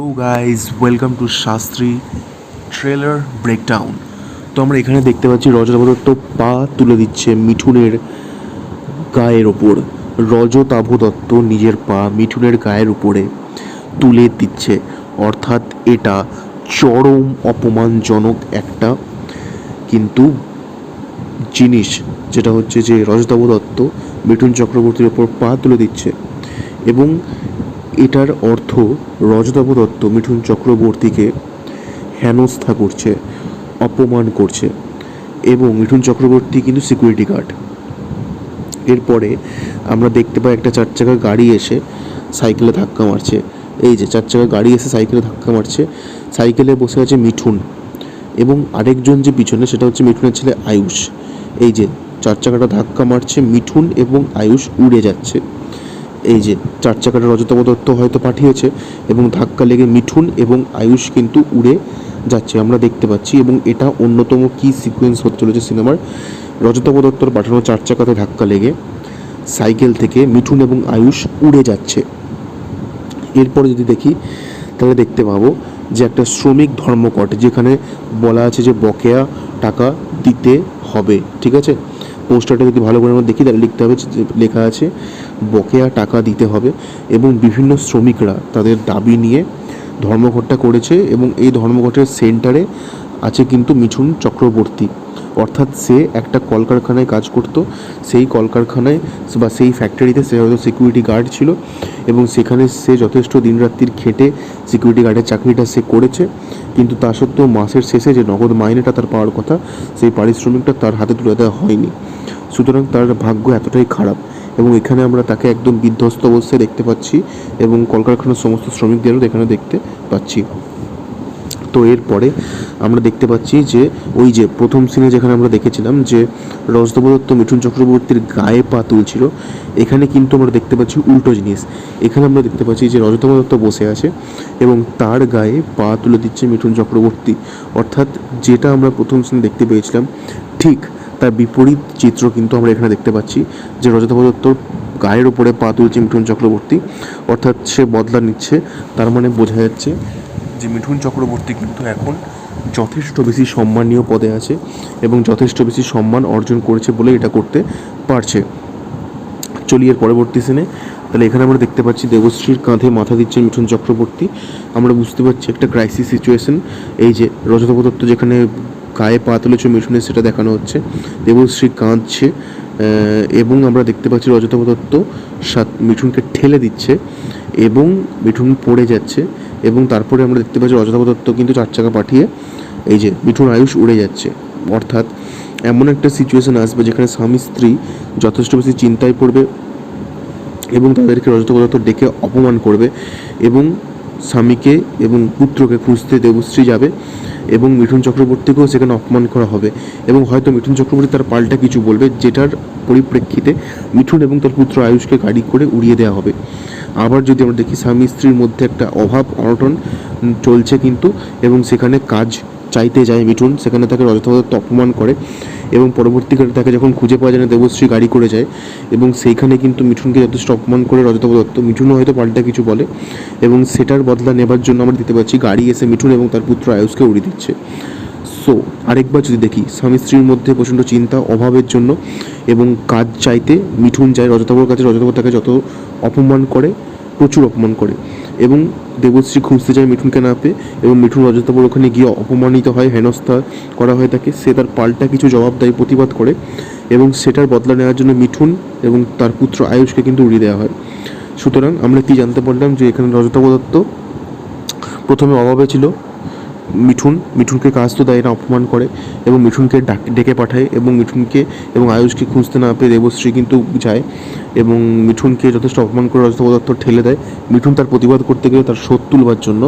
Hello guys, welcome to Shastri trailer breakdown. তো আমরা এখানে দেখতে পাচ্ছি রজতাভ দত্ত পা তুলে দিচ্ছে মিঠুনের গায়ের ওপর। রজতাভ দত্ত নিজের পা মিঠুনের গায়ের উপরে তুলে দিচ্ছে, অর্থাৎ এটা চরম অপমানজনক একটা কিন্তু জিনিস, যেটা হচ্ছে যে রজতাভ দত্ত মিঠুন চক্রবর্তীর ওপর পা তুলে দিচ্ছে এবং এটার অর্থ রজতাভ দত্ত মিঠুন চক্রবর্তীকে হেনস্থা করছে, অপমান করছে। এবং মিঠুন চক্রবর্তী কিন্তু সিকিউরিটি গার্ড। এরপরে আমরা দেখতে পাই একটা চার চাকা গাড়ি এসে সাইকেলে ধাক্কা মারছে। এই যে চার চাকা গাড়ি এসে সাইকেলে ধাক্কা মারছে, সাইকেলে বসে আছে মিঠুন এবং আরেকজন যে পিছনে, সেটা হচ্ছে মিঠুনের ছেলে আয়ুষ। এই যে চার চাকাটা ধাক্কা মারছে, মিঠুন এবং আয়ুষ উড়ে যাচ্ছে। এই যে চার চাকাটা রজতাভ দত্ত হয়তো পাঠিয়েছে এবং ধাক্কা লেগে মিঠুন এবং আয়ুষ কিন্তু উড়ে যাচ্ছে আমরা দেখতে পাচ্ছি। এবং এটা অন্যতম কি সিকোয়েন্স হতে চলেছে সিনেমার, রজতাভ দত্তর পাঠানো চার চাকাতে ধাক্কা লেগে সাইকেল থেকে মিঠুন এবং আয়ুষ উড়ে যাচ্ছে। এরপরে যদি দেখি তাহলে দেখতে পাবো যে একটা শ্রমিক ধর্মঘট, যেখানে বলা আছে যে বকেয়া টাকা দিতে হবে। ঠিক আছে, পোস্টারটা যদি ভালো করে আমরা দেখি তাহলে লিখতে হবে, লেখা আছে বকেয়া টাকা দিতে হবে। এবং বিভিন্ন শ্রমিকরা তাদের দাবি নিয়ে ধর্মঘটটা করেছে এবং এই ধর্মঘটের সেন্টারে আছে কিন্তু মিঠুন চক্রবর্তী। অর্থাৎ সে একটা কলকারখানায় কাজ করতো, সেই কলকারখানায় বা সেই ফ্যাক্টরিতে সে হয়তো সিকিউরিটি গার্ড ছিল এবং সেখানে সে যথেষ্ট দিনরাত্রির খেটে সিকিউরিটি গার্ডের চাকরিটা সে করেছে। কিন্তু তা সত্ত্বেও মাসের শেষে যে নগদ মাইনেটা তার পাওয়ার কথা, সেই পারিশ্রমিকটা তার হাতে তুলে দেওয়া হয়নি। সুতরাং তার ভাগ্য এতটাই খারাপ এবং এখানে আমরা তাকে একদম বিধ্বস্ত অবস্থায় দেখতে পাচ্ছি এবং কলকারখানার সমস্ত শ্রমিকদেরও এখানে দেখতে পাচ্ছি। তো এরপরে আমরা দেখতে পাচ্ছি যে ওই যে প্রথম সিনে যেখানে আমরা দেখেছিলাম যে রজতাভ দত্ত মিঠুন চক্রবর্তীর গায়ে পা তুলছিল, এখানে কিন্তু আমরা দেখতে পাচ্ছি উল্টো জিনিস। এখানে আমরা দেখতে পাচ্ছি যে রজতাভ দত্ত বসে আছে এবং তার গায়ে পা তুলে দিচ্ছে মিঠুন চক্রবর্তী। অর্থাৎ যেটা আমরা প্রথম সিনে দেখতে পেয়েছিলাম, ঠিক তার বিপরীত চিত্র কিন্তু আমরা এখানে দেখতে পাচ্ছি যে রজতাভ দত্তর গায়ের ওপরে পা তুলছে মিঠুন চক্রবর্তী, অর্থাৎ সে বদলা নিচ্ছে। তার মানে বোঝা যাচ্ছে যে মিঠুন চক্রবর্তী কিন্তু এখন যথেষ্ট বেশি সম্মানীয় পদে আছে এবং যথেষ্ট বেশি সম্মান অর্জন করেছে বলে এটা করতে পারছে। চলি এর পরবর্তী সিনে। তাহলে এখানে আমরা দেখতে পাচ্ছি দেবশ্রীর কাঁধে মাথা দিচ্ছে মিঠুন চক্রবর্তী। আমরা বুঝতে পারছি একটা ক্রাইসিস সিচুয়েশন। এই যে রজতাভ দত্ত যেখানে গায়ে পা তুলেছে মিঠুনের, সেটা দেখানো হচ্ছে। দেবশ্রী কাঁদছে এবং আমরা দেখতে পাচ্ছি রজতাভ দত্ত মিঠুনকে ঠেলে দিচ্ছে এবং মিঠুন পড়ে যাচ্ছে। এবং তারপরে আমরা দেখতে পাচ্ছি রজতাভ দত্ত কিন্তু চার চাকা পাঠিয়ে এই যে মিঠুন আয়ুষ উড়ে যাচ্ছে। অর্থাৎ এমন একটা সিচুয়েশন আসবে যেখানে স্বামী স্ত্রী যথেষ্ট বেশি চিন্তায় পড়বে এবং তাদেরকে রজতাভ দত্ত ডেকে অপমান করবে এবং স্বামীকে এবং পুত্রকে খুঁজতে দেবশ্রী যাবে এবং মিঠুন চক্রবর্তীকেও সেখানে অপমান করা হবে। এবং হয়তো মিঠুন চক্রবর্তী তার পাল্টা কিছু বলবে, যেটার পরিপ্রেক্ষিতে মিঠুন এবং তার পুত্র আয়ুষকে গাড়ি করে উড়িয়ে দেওয়া হবে। আবার যদি আমরা দেখি স্বামী স্ত্রীর মধ্যে একটা অভাব অনটন চলছে কিন্তু, এবং সেখানে কাজ চাইতে যায় মিঠুন, সেখানে তাকে রজতাভ দত্ত অপমান করে এবং পরবর্তীকালে তাকে যখন খুঁজে পাওয়া যায় না, দেবশ্রী গাড়ি করে যায় এবং সেইখানে কিন্তু মিঠুনকে যথেষ্ট অপমান করে রজতাভ দত্ত। মিঠুনও হয়তো পাল্টা কিছু বলে এবং সেটার বদলা নেবার জন্য আমরা দিতে পারছি গাড়ি এসে মিঠুন এবং তার পুত্র আয়ুষকে উড়িয়ে দিচ্ছে। সো আরেকবার যদি দেখি, স্বামী স্ত্রীর মধ্যে প্রচণ্ড চিন্তা অভাবের জন্য এবং কাজ চাইতে মিঠুন যায় রজতাভর কাছে। রজতাভ তাকে যত অপমান করে, প্রচুর অপমান করে এবং দেবশ্রী খুঁজতে যায় মিঠুনকে না পেয়ে এবং মিঠুন রজতাভর ওখানে গিয়ে অপমানিত হয়, হেনস্থা করা হয় তাকে। সে তার পাল্টা কিছু জবাব দেয়, প্রতিবাদ করে এবং সেটার বদলা নেওয়ার জন্য মিঠুন এবং তার পুত্র আয়ুষকে কিন্তু উড়িয়ে দেওয়া হয়। সুতরাং আমরা কি জানতে পারলাম যে এখানে রজতাভ দত্ত প্রথমে অভাবে ছিল, মিঠুনকে কাজ তো দেয় না, অপমান করে এবং মিঠুনকে ডেকে পাঠায় এবং মিঠুনকে এবং আয়ুষকে খুঁজতে না পেয়ে দেবশ্রী কিন্তু যায় এবং মিঠুনকে যথেষ্ট অপমান করে রজতাভ দত্ত ঠেলে দেয়। মিঠুন তার প্রতিবাদ করতে গেলে তার শোধ তুলবার জন্য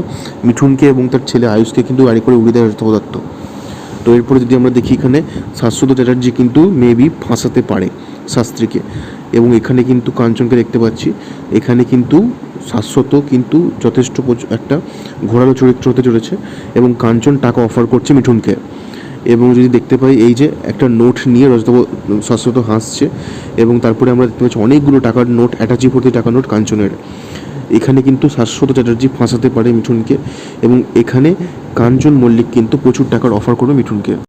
মিঠুনকে এবং তার ছেলে আয়ুষকে কিন্তু গাড়ি করে উড়িয়ে দেয় রজতাভ দত্ত। তো এরপরে যদি আমরা দেখি, এখানে শাশ্বত চ্যাটার্জি কিন্তু মেবি ফাঁসাতে পারে শাস্ত্রীকে এবং এখানে কিন্তু কাঞ্চনকে দেখতে পাচ্ছি। এখানে কিন্তু শাশ্বত কিন্তু যথেষ্ট একটা ঘোরালো চরিত্র হতে চলেছে এবং কাঞ্চন টাকা অফার করছে মিঠুনকে। এবং যদি দেখতে পাই এই যে একটা নোট নিয়ে শাশ্বত হাসছে এবং তারপরে আমরা দেখতে পাচ্ছি অনেকগুলো টাকার নোট, অ্যাটাচি ভর্তি টাকার নোট কাঞ্চনের। এখানে কিন্তু শাশ্বত চ্যাটার্জি ফাঁসাতে পারে মিঠুনকে, এবং এখানে কাঞ্চন মল্লিক কিন্তু প্রচুর টাকার অফার করবে মিঠুনকে।